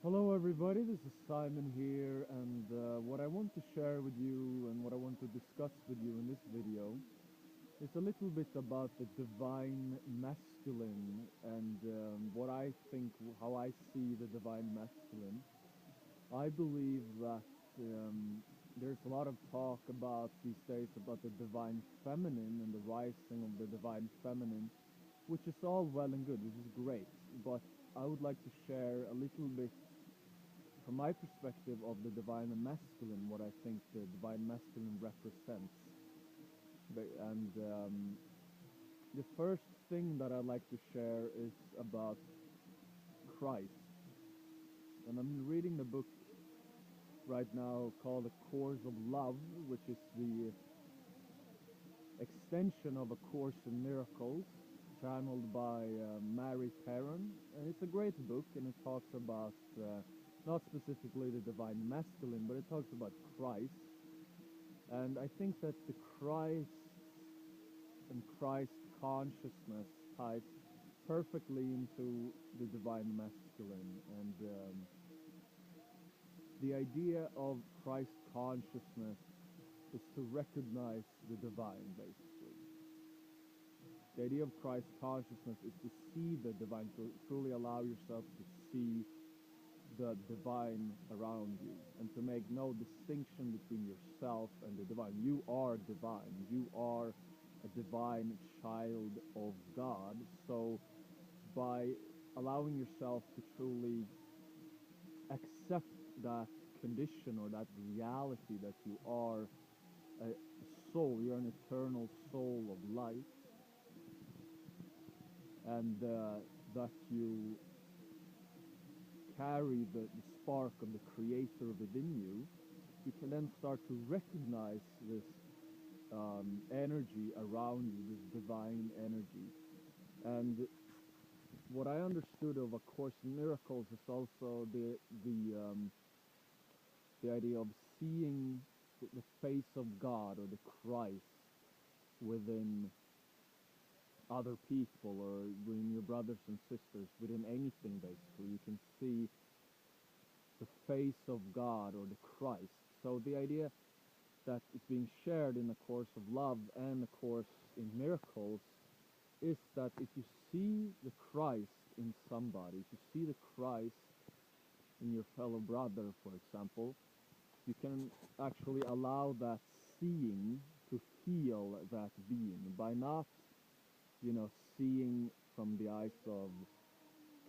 Hello, everybody. This is Simon here, and what I want to share with you and what I want to discuss with you in this video is a little bit about the divine masculine and what I think, how I see the divine masculine. I believe that there's a lot of talk about these days about the divine feminine and the rising of the divine feminine, which is all well and good, which is great, but I would like to share a little bit from my perspective of the divine masculine, what I think the divine masculine represents. And the first thing that I'd like to share is about Christ. And I'm reading the book right now called A Course of Love, which is the extension of A Course in Miracles, channeled by Mary Perrin. And it's a great book, and it talks about not specifically the divine masculine, but it talks about Christ. And I think that the Christ and Christ consciousness ties perfectly into the divine masculine. And the idea of Christ consciousness is to recognize the divine, basically. The idea of Christ consciousness is to see the divine, to truly allow yourself to see the divine around you and to make no distinction between yourself and the divine. You are divine. You are a divine child of God. So by allowing yourself to truly accept that condition or that reality that you are a soul, you're an eternal soul of light, and that you carry the spark of the Creator within you, you can then start to recognize this energy around you, this divine energy. And what I understood of A Course in Miracles is also the idea of seeing the face of God or the Christ within other people or within your brothers and sisters, within anything basically. You can see the face of God or the Christ. So the idea that is being shared in the Course of Love and the Course in Miracles is that if you see the Christ in somebody, if you see the Christ in your fellow brother, for example, you can actually allow that seeing to feel that being by not, seeing from the eyes of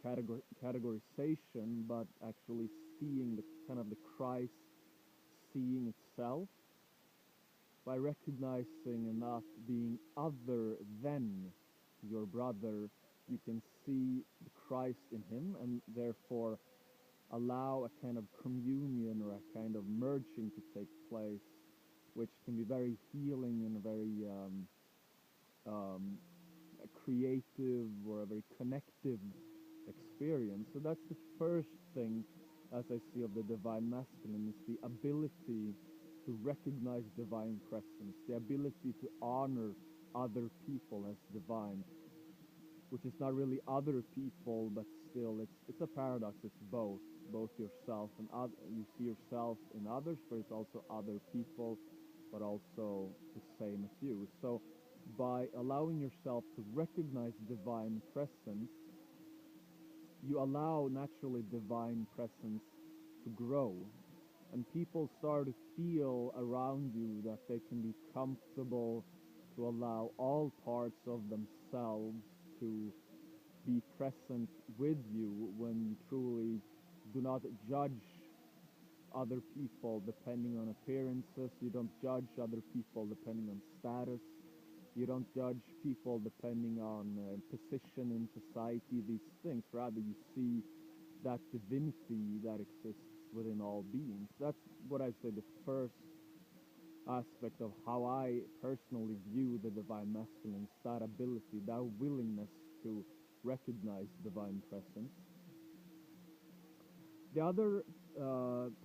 categorization, but actually seeing the kind of the Christ seeing itself by recognizing and not being other than your brother. You can see the Christ in him and therefore allow a kind of communion or a kind of merging to take place, which can be very healing and very creative or a very connective experience. So that's the first thing, as I see, of the divine masculine, is the ability to recognize divine presence, the ability to honor other people as divine, which is not really other people, but still it's a paradox. It's both yourself and other. You see yourself in others, but it's also other people, but also the same as you. So by allowing yourself to recognize divine presence, you allow naturally divine presence to grow, and people start to feel around you that they can be comfortable to allow all parts of themselves to be present with you when you truly do not judge other people depending on appearances. You don't judge other people depending on status. You don't judge people depending on position in society, these things. Rather, you see that divinity that exists within all beings. That's what I say the first aspect of how I personally view the divine masculine, that ability, that willingness to recognize divine presence. The other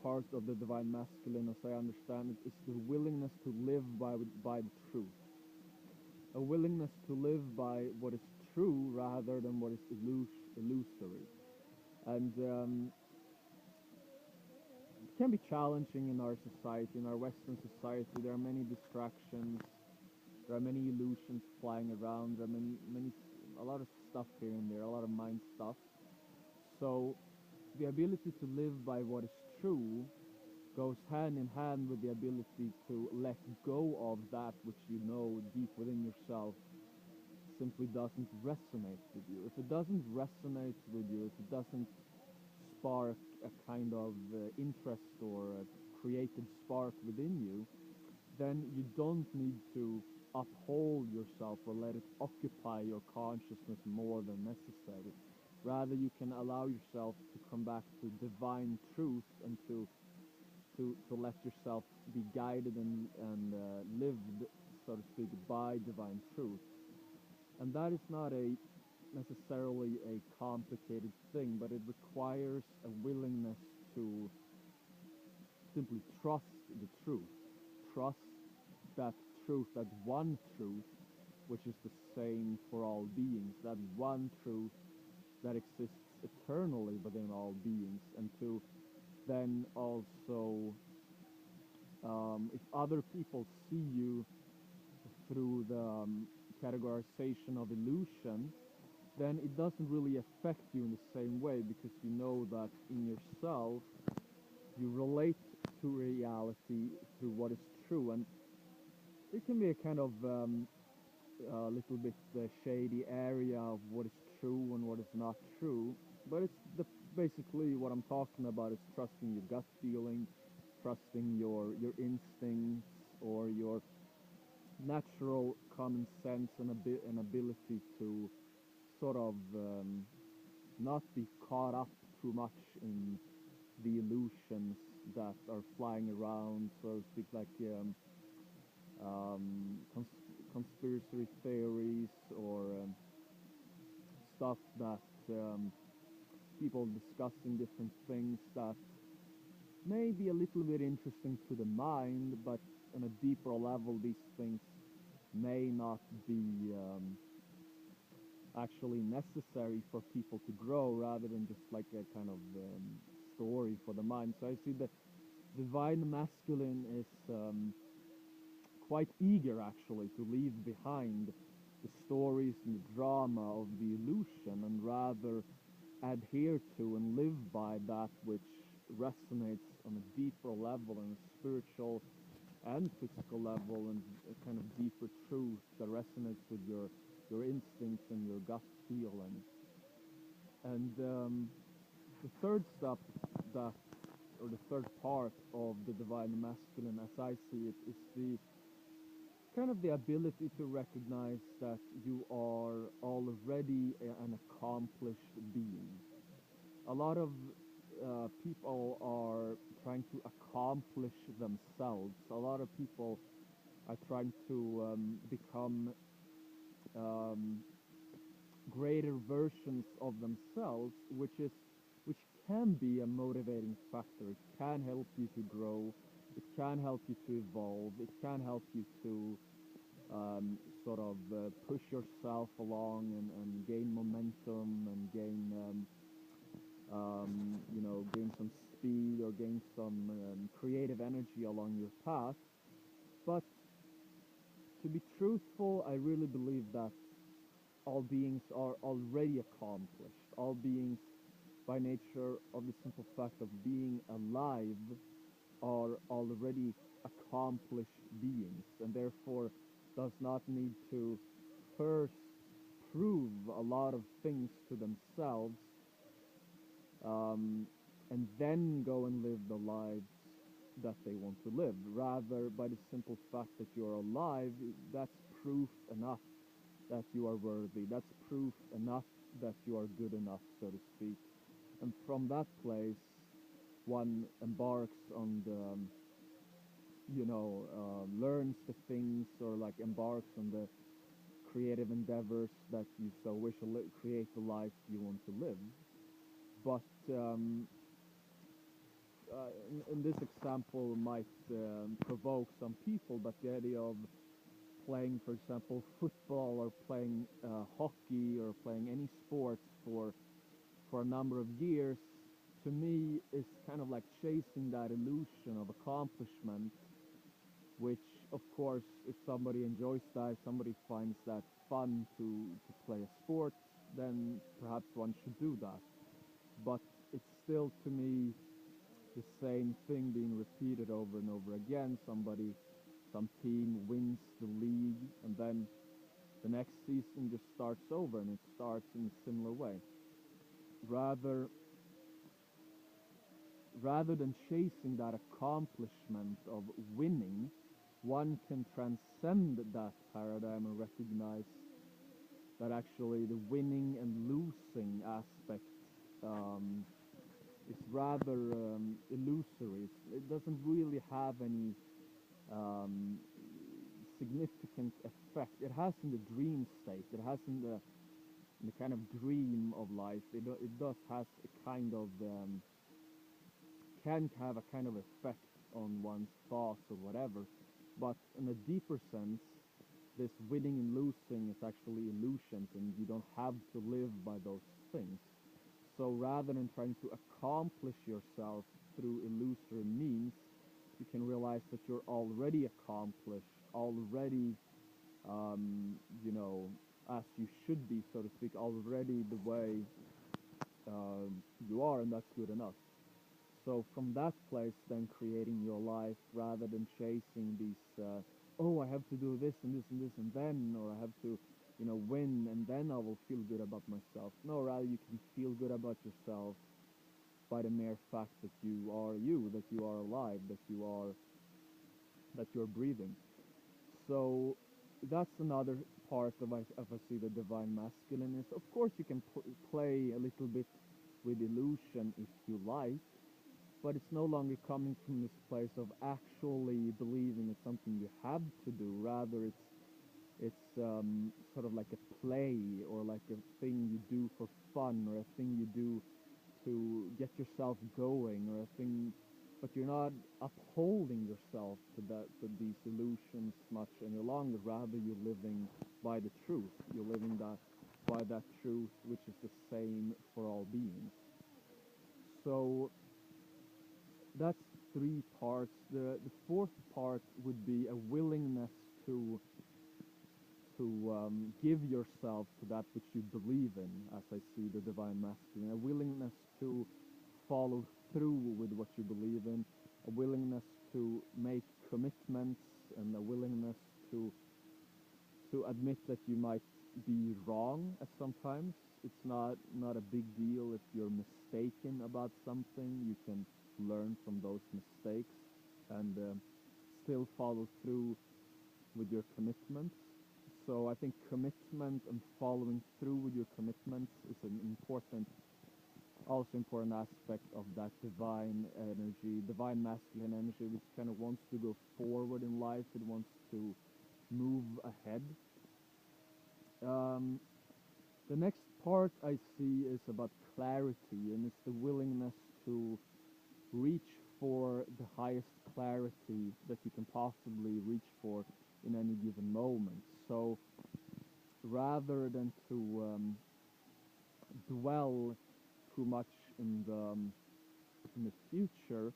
part of the divine masculine, as I understand it, is the willingness to live by the truth. A willingness to live by what is true rather than what is illusory. And can be challenging in our society, in our Western society. There are many distractions. There are many illusions flying around. There are a lot of stuff here and there, a lot of mind stuff. So the ability to live by what is true goes hand in hand with the ability to let go of that which you know deep within yourself simply doesn't resonate with you. If it doesn't resonate with you, if it doesn't spark a kind of interest or a creative spark within you, then you don't need to uphold yourself or let it occupy your consciousness more than necessary. Rather, you can allow yourself to come back to divine truth and to let yourself be guided and lived, so to speak, by divine truth. And that is not necessarily a complicated thing, but it requires a willingness to simply trust the truth. Trust that truth, that one truth, which is the same for all beings, that one truth that exists eternally within all beings, and to then also, if other people see you through the categorization of illusion, then it doesn't really affect you in the same way, because you know that in yourself you relate to reality through what is true. And it can be a kind of a little bit shady area of what is true and what is not true, but basically what I'm talking about is trusting your gut feeling, trusting your instincts, or your natural common sense and an ability to sort of not be caught up too much in the illusions that are flying around, so to speak, like conspiracy theories or stuff that people discussing different things that may be a little bit interesting to the mind, but on a deeper level, these things may not be actually necessary for people to grow, rather than just like a kind of story for the mind. So I see the divine masculine is quite eager actually to leave behind the stories and the drama of the illusion, and rather adhere to and live by that which resonates on a deeper level, and a spiritual and physical level, and a kind of deeper truth that resonates with your instincts and your gut feeling. And the third step that, or the third part of the divine masculine, as I see it, is the kind of the ability to recognize that you are already an accomplished being. A lot of people are trying to accomplish themselves. A lot of people are trying to become um, greater versions of themselves, which can be a motivating factor. It can help you to grow. It can help you to evolve. It can help you to sort of push yourself along and gain momentum and gain some speed or gain some creative energy along your path. But to be truthful, I really believe that all beings are already accomplished. All beings, by nature of the simple fact of being alive, are already accomplished beings, and therefore does not need to first prove a lot of things to themselves, um, and then go and live the lives that they want to live. Rather, by the simple fact that you're alive, that's proof enough that you are worthy. That's proof enough that you are good enough, so to speak. And from that place, one embarks on the, learns the things, or like embarks on the creative endeavors that you so wish to create the life you want to live. But in this example might provoke some people, but the idea of playing, for example, football, or playing hockey, or playing any sports for a number of years, to me is kind of like chasing that illusion of accomplishment, which of course, if somebody enjoys that, if somebody finds that fun to play a sport, then perhaps one should do that. But it's still, to me, the same thing being repeated over and over again. Some team wins the league, and then the next season just starts over, and it starts in a similar way. Rather, rather than chasing that accomplishment of winning, one can transcend that paradigm and recognize that actually the winning and losing aspect um, is rather illusory. It doesn't really have any um, significant effect. It has in the dream state. It has in the kind of dream of life. It does has a kind of can have a kind of effect on one's thoughts or whatever. But in a deeper sense, this winning and losing is actually illusions, and you don't have to live by those things. So rather than trying to accomplish yourself through illusory means, you can realize that you're already accomplished, already, um, you know, as you should be, so to speak, already the way you are, and that's good enough. So from that place, then creating your life rather than chasing these, oh, I have to do this and this and this and then, or I have to, win and then I will feel good about myself. No, rather you can feel good about yourself by the mere fact that you, that you are alive, that you're breathing. So that's another part of I see the divine masculine is. Of course, you can play a little bit with illusion if you like, but it's no longer coming from this place of actually believing it's something you have to do. Rather, it's sort of like a play or like a thing you do for fun or a thing you do to get yourself going or a thing, but you're not upholding yourself to these illusions much any longer. Rather, you're living by the truth. You're living that by that truth, which is the same for all beings. So that's three parts. The fourth part would be a willingness to give yourself to that which you believe in, as I see the divine masculine, a willingness to follow through with what you believe in, a willingness to make commitments, and a willingness to admit that you might be wrong at sometimes. It's not a big deal if you're mistaken about something. You can learn from those mistakes and still follow through with your commitments. So I think commitment and following through with your commitments is an also important aspect of that divine energy, divine masculine energy, which kind of wants to go forward in life. It wants to move ahead. Um, the next part I see is about clarity, and it's the willingness to reach for the highest clarity that you can possibly reach for in any given moment. So rather than to dwell too much in the future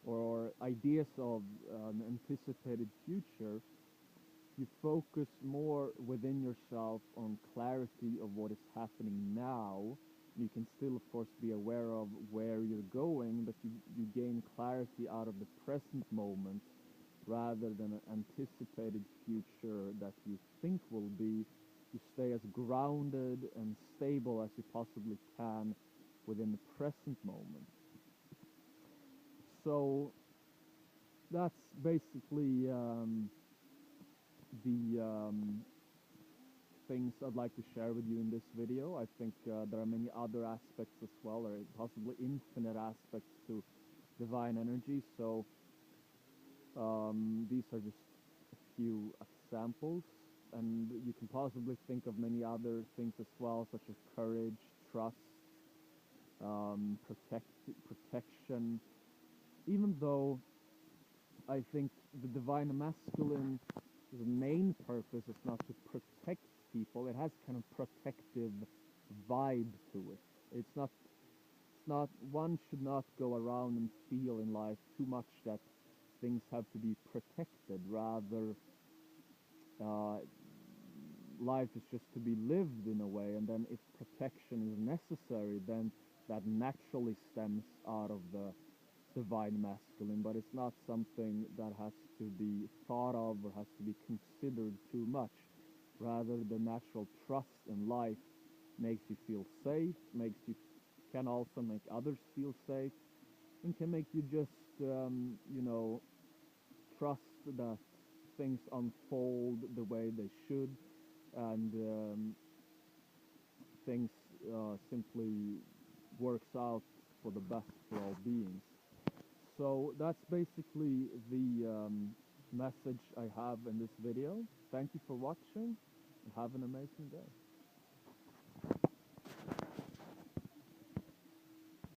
or ideas of an anticipated future, you focus more within yourself on clarity of what is happening now. You can still, of course, be aware of where you're going, but you gain clarity out of the present moment rather than an anticipated future that you think will be. You stay as grounded and stable as you possibly can within the present moment. So that's basically the things I'd like to share with you in this video. I think there are many other aspects as well, or possibly infinite aspects to divine energy. So these are just a few examples, and you can possibly think of many other things as well, such as courage, trust, protection. Even though I think the divine masculine, the main purpose is not to protect people. It has kind of protective vibe to it. It's not it's not, one should not go around and feel in life too much that things have to be protected. Rather, uh, life is just to be lived in a way, and then if protection is necessary, then that naturally stems out of the divine masculine, but it's not something that has to be thought of or has to be considered too much. Rather, the natural trust in life makes you feel safe, makes you, can also make others feel safe, and can make you just, trust that things unfold the way they should, and things simply works out for the best for all beings. So that's basically the message I have in this video. Thank you for watching, and have an amazing day.